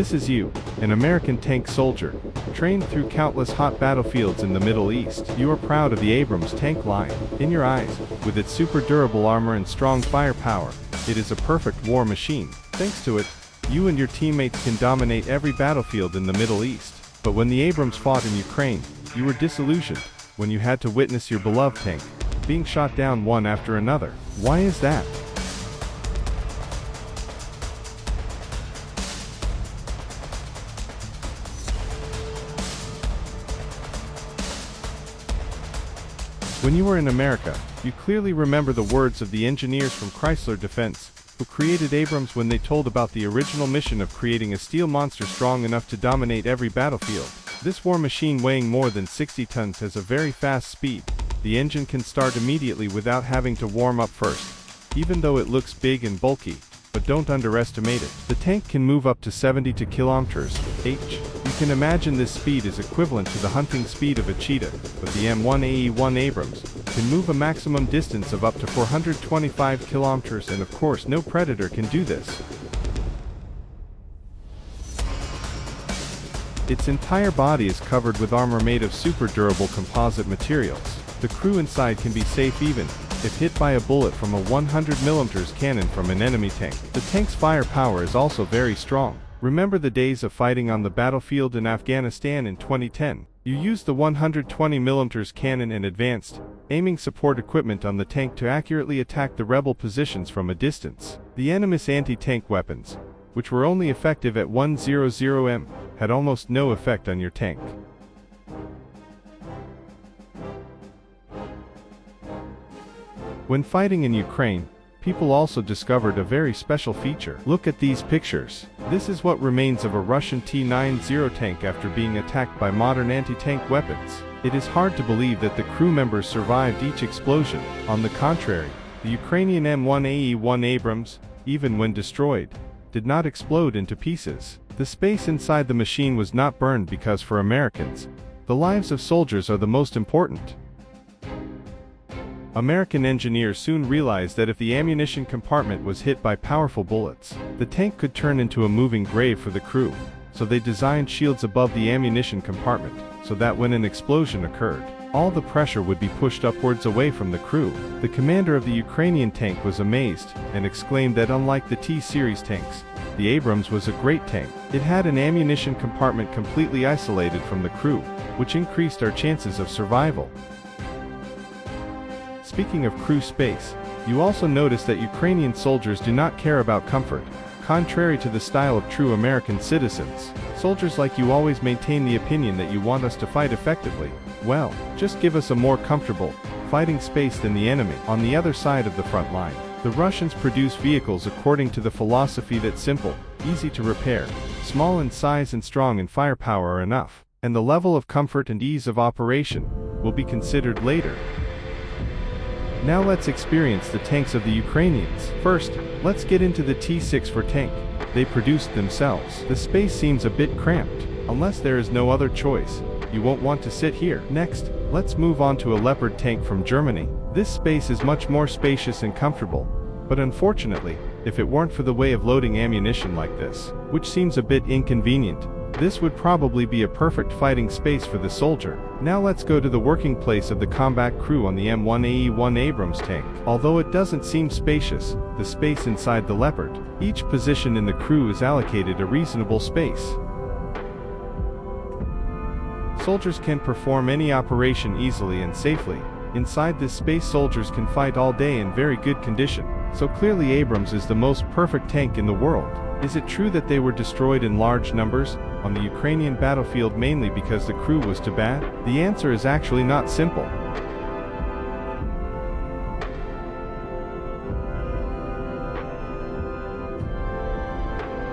This is you, an American tank soldier, trained through countless hot battlefields in the Middle East. You are proud of the Abrams tank line. In your eyes, with its super durable armor and strong firepower, it is a perfect war machine. Thanks to it, you and your teammates can dominate every battlefield in the Middle East. But when the Abrams fought in Ukraine, you were disillusioned when you had to witness your beloved tank being shot down one after another. Why is that? When you were in America, you clearly remember the words of the engineers from Chrysler Defense, who created Abrams when they told about the original mission of creating a steel monster strong enough to dominate every battlefield. This war machine weighing more than 60 tons has a very fast speed. The engine can start immediately without having to warm up first, even though it looks big and bulky, but don't underestimate it. The tank can move up to 72 km/h. You can imagine this speed is equivalent to the hunting speed of a cheetah, but the M1 Abrams can move a maximum distance of up to 425 kilometers, and of course no Predator can do this. Its entire body is covered with armor made of super durable composite materials. The crew inside can be safe even if hit by a bullet from a 100mm cannon from an enemy tank. The tank's firepower is also very strong. Remember the days of fighting on the battlefield in Afghanistan in 2010? You used the 120mm cannon and advanced aiming support equipment on the tank to accurately attack the rebel positions from a distance. The enemy's anti-tank weapons, which were only effective at 100m, had almost no effect on your tank. When fighting in Ukraine, people also discovered a very special feature. Look at these pictures. This is what remains of a Russian T-90 tank after being attacked by modern anti-tank weapons. It is hard to believe that the crew members survived each explosion. On the contrary, the Ukrainian M1 Abrams, even when destroyed, did not explode into pieces. The space inside the machine was not burned because for Americans, the lives of soldiers are the most important. American engineers soon realized that if the ammunition compartment was hit by powerful bullets, the tank could turn into a moving grave for the crew, so they designed shields above the ammunition compartment, so that when an explosion occurred, all the pressure would be pushed upwards away from the crew. The commander of the Ukrainian tank was amazed, and exclaimed that unlike the T-series tanks, the Abrams was a great tank. It had an ammunition compartment completely isolated from the crew, which increased our chances of survival. Speaking of crew space, you also notice that Ukrainian soldiers do not care about comfort, contrary to the style of true American citizens. Soldiers like you always maintain the opinion that you want us to fight effectively. Well, just give us a more comfortable fighting space than the enemy. On the other side of the front line, the Russians produce vehicles according to the philosophy that simple, easy to repair, small in size and strong in firepower are enough, and the level of comfort and ease of operation will be considered later. Now let's experience the tanks of the Ukrainians. First, let's get into the T-64 tank. They produced themselves. The space seems a bit cramped. Unless there is no other choice, you won't want to sit here. Next, let's move on to a Leopard tank from Germany. This space is much more spacious and comfortable, but unfortunately, if it weren't for the way of loading ammunition like this, which seems a bit inconvenient, this would probably be a perfect fighting space for the soldier. Now let's go to the working place of the combat crew on the M1 Abrams tank. Although it doesn't seem spacious, the space inside the Leopard, each position in the crew is allocated a reasonable space. Soldiers can perform any operation easily and safely. Inside this space, soldiers can fight all day in very good condition. So clearly Abrams is the most perfect tank in the world. Is it true that they were destroyed in large numbers on the Ukrainian battlefield mainly because the crew was too bad? The answer is actually not simple.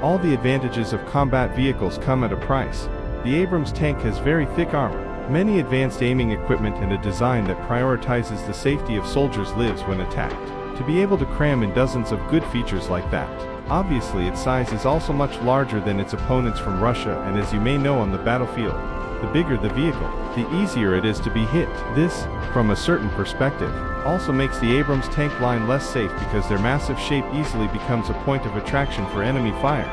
All the advantages of combat vehicles come at a price. The Abrams tank has very thick armor, many advanced aiming equipment, and a design that prioritizes the safety of soldiers' lives when attacked. To be able to cram in dozens of good features like that, obviously its size is also much larger than its opponents from Russia, and as you may know on the battlefield, the bigger the vehicle, the easier it is to be hit. This, from a certain perspective, also makes the Abrams tank line less safe because their massive shape easily becomes a point of attraction for enemy fire.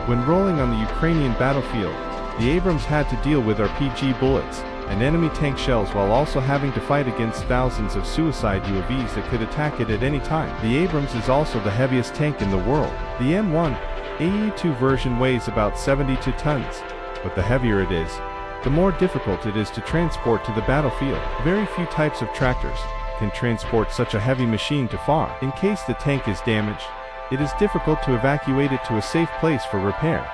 When rolling on the Ukrainian battlefield, the Abrams had to deal with RPG bullets and enemy tank shells while also having to fight against thousands of suicide UAVs that could attack it at any time. The Abrams is also the heaviest tank in the world. The M1 Abrams version weighs about 72 tons, but the heavier it is, the more difficult it is to transport to the battlefield. Very few types of tractors can transport such a heavy machine too far. In case the tank is damaged, it is difficult to evacuate it to a safe place for repair.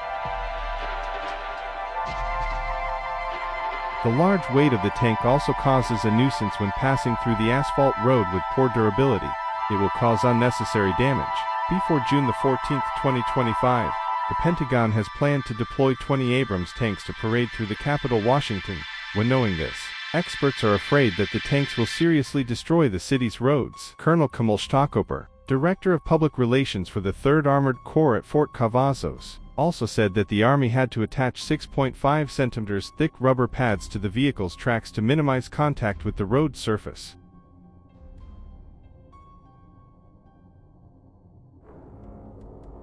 The large weight of the tank also causes a nuisance when passing through the asphalt road with poor durability. It will cause unnecessary damage. Before June 14, 2025, the Pentagon has planned to deploy 20 Abrams tanks to parade through the capital, Washington. When knowing this, experts are afraid that the tanks will seriously destroy the city's roads. Colonel Kamal Stockoper, Director of Public Relations for the 3rd Armored Corps at Fort Cavazos, also said that the Army had to attach 6.5 cm thick rubber pads to the vehicle's tracks to minimize contact with the road surface.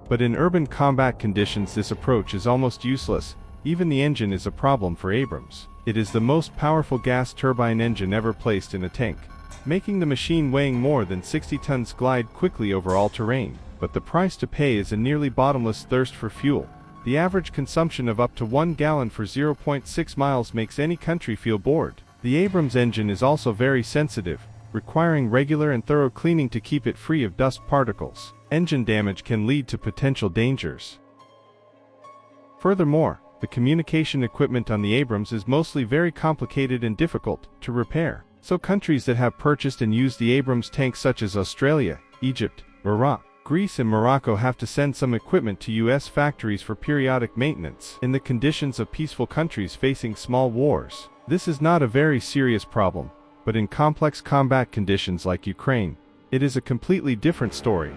But in urban combat conditions this approach is almost useless. Even the engine is a problem for Abrams. It is the most powerful gas turbine engine ever placed in a tank, making the machine weighing more than 60 tons glide quickly over all terrain. But the price to pay is a nearly bottomless thirst for fuel. The average consumption of up to 1 gallon for 0.6 miles makes any country feel bored. The Abrams engine is also very sensitive, requiring regular and thorough cleaning to keep it free of dust particles. Engine damage can lead to potential dangers. Furthermore, the communication equipment on the Abrams is mostly very complicated and difficult to repair. So countries that have purchased and used the Abrams tanks such as Australia, Egypt, Iraq, Greece and Morocco have to send some equipment to US factories for periodic maintenance. In the conditions of peaceful countries facing small wars, this is not a very serious problem, but in complex combat conditions like Ukraine, it is a completely different story.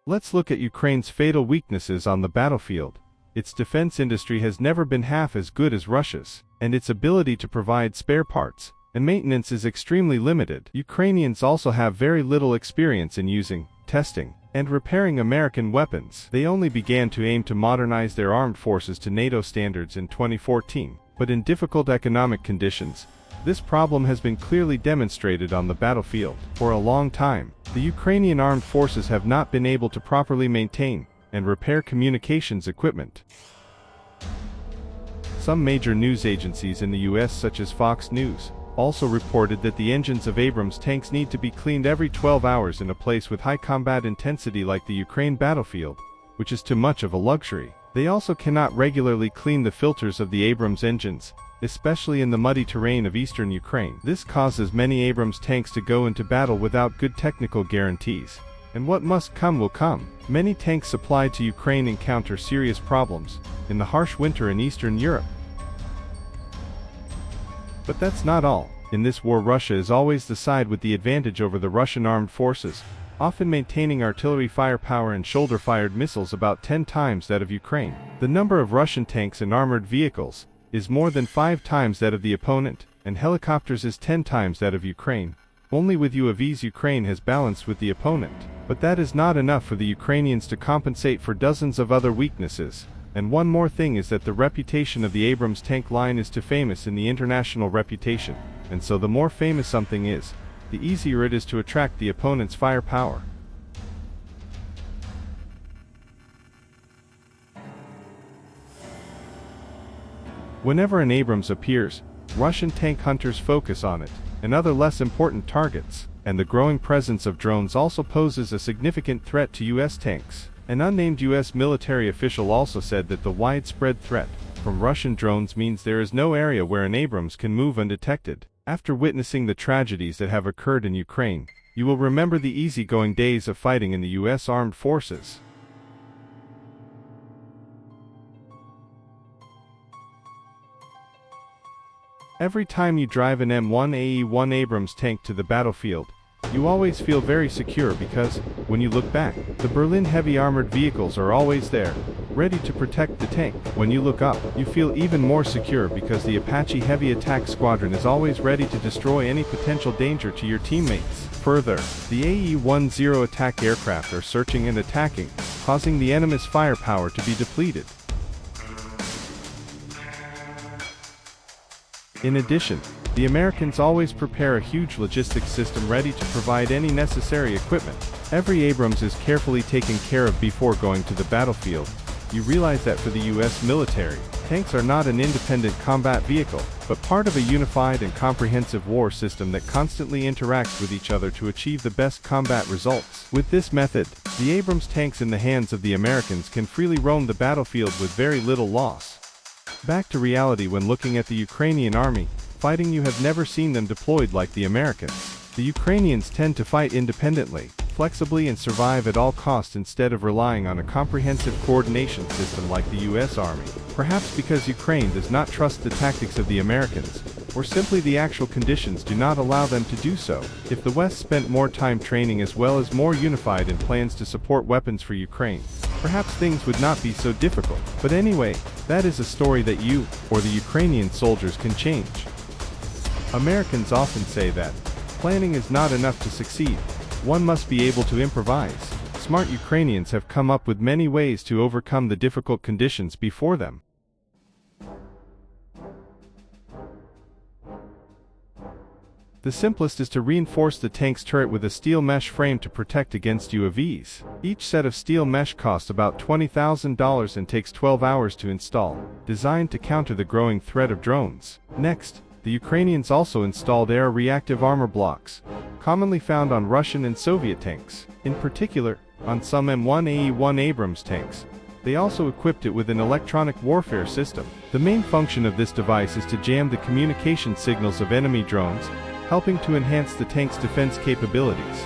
Let's look at Ukraine's fatal weaknesses on the battlefield. Its defense industry has never been half as good as Russia's, and its ability to provide spare parts and maintenance is extremely limited. Ukrainians also have very little experience in using, testing, and repairing American weapons. They only began to aim to modernize their armed forces to NATO standards in 2014, but in difficult economic conditions, this problem has been clearly demonstrated on the battlefield. For a long time, the Ukrainian armed forces have not been able to properly maintain and repair communications equipment. Some major news agencies in the US such as Fox News also reported that the engines of Abrams tanks need to be cleaned every 12 hours in a place with high combat intensity like the Ukraine battlefield, which is too much of a luxury. They also cannot regularly clean the filters of the Abrams engines, especially in the muddy terrain of eastern Ukraine. This causes many Abrams tanks to go into battle without good technical guarantees. And what must come will come. Many tanks supplied to Ukraine encounter serious problems in the harsh winter in Eastern Europe. But that's not all. In this war, Russia is always the side with the advantage over the Russian armed forces, often maintaining artillery firepower and shoulder-fired missiles about 10 times that of Ukraine. The number of Russian tanks and armored vehicles is more than 5 times that of the opponent, and helicopters is 10 times that of Ukraine. Only with UAVs Ukraine has balanced with the opponent. But that is not enough for the Ukrainians to compensate for dozens of other weaknesses. And one more thing is that the reputation of the Abrams tank line is too famous in the international reputation. And so the more famous something is, the easier it is to attract the opponent's firepower. Whenever an Abrams appears, Russian tank hunters focus on it and other less important targets, and the growing presence of drones also poses a significant threat to US tanks. An unnamed US military official also said that the widespread threat from Russian drones means there is no area where an Abrams can move undetected. After witnessing the tragedies that have occurred in Ukraine, you will remember the easygoing days of fighting in the US armed forces. Every time you drive an M1 Abrams tank to the battlefield, you always feel very secure because, when you look back, the Berlin heavy armored vehicles are always there, ready to protect the tank. When you look up, you feel even more secure because the Apache Heavy Attack Squadron is always ready to destroy any potential danger to your teammates. Further, the AE-10 attack aircraft are searching and attacking, causing the enemy's firepower to be depleted. In addition, the Americans always prepare a huge logistics system ready to provide any necessary equipment. Every Abrams is carefully taken care of before going to the battlefield. You realize that for the US military, tanks are not an independent combat vehicle, but part of a unified and comprehensive war system that constantly interacts with each other to achieve the best combat results. With this method, the Abrams tanks in the hands of the Americans can freely roam the battlefield with very little loss. Back to reality. When looking at the Ukrainian army, fighting, you have never seen them deployed like the Americans. The Ukrainians tend to fight independently, flexibly, and survive at all costs instead of relying on a comprehensive coordination system like the US Army. Perhaps because Ukraine does not trust the tactics of the Americans, or simply the actual conditions do not allow them to do so. If the West spent more time training as well as more unified in plans to support weapons for Ukraine, perhaps things would not be so difficult. But anyway, that is a story that you, or the Ukrainian soldiers, can change. Americans often say that planning is not enough to succeed. One must be able to improvise. Smart Ukrainians have come up with many ways to overcome the difficult conditions before them. The simplest is to reinforce the tank's turret with a steel mesh frame to protect against UAVs. Each set of steel mesh costs about $20,000 and takes 12 hours to install, designed to counter the growing threat of drones. Next, the Ukrainians also installed air-reactive armor blocks, commonly found on Russian and Soviet tanks. In particular, on some M1 Abrams tanks, they also equipped it with an electronic warfare system. The main function of this device is to jam the communication signals of enemy drones, helping to enhance the tank's defense capabilities.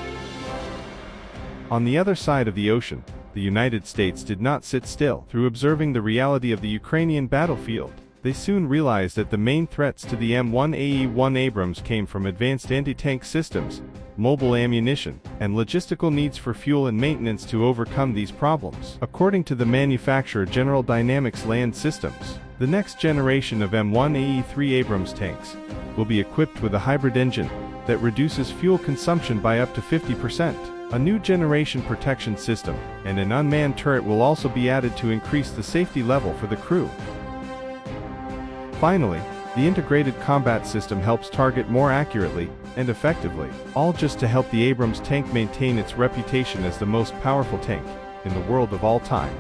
On the other side of the ocean, the United States did not sit still. Through observing the reality of the Ukrainian battlefield, they soon realized that the main threats to the M1 Abrams came from advanced anti-tank systems, mobile ammunition, and logistical needs for fuel and maintenance. To overcome these problems, according to the manufacturer General Dynamics Land Systems, the next generation of M1 Abrams tanks will be equipped with a hybrid engine that reduces fuel consumption by up to 50%. A new generation protection system and an unmanned turret will also be added to increase the safety level for the crew. Finally, the integrated combat system helps target more accurately and effectively, all just to help the Abrams tank maintain its reputation as the most powerful tank in the world of all time.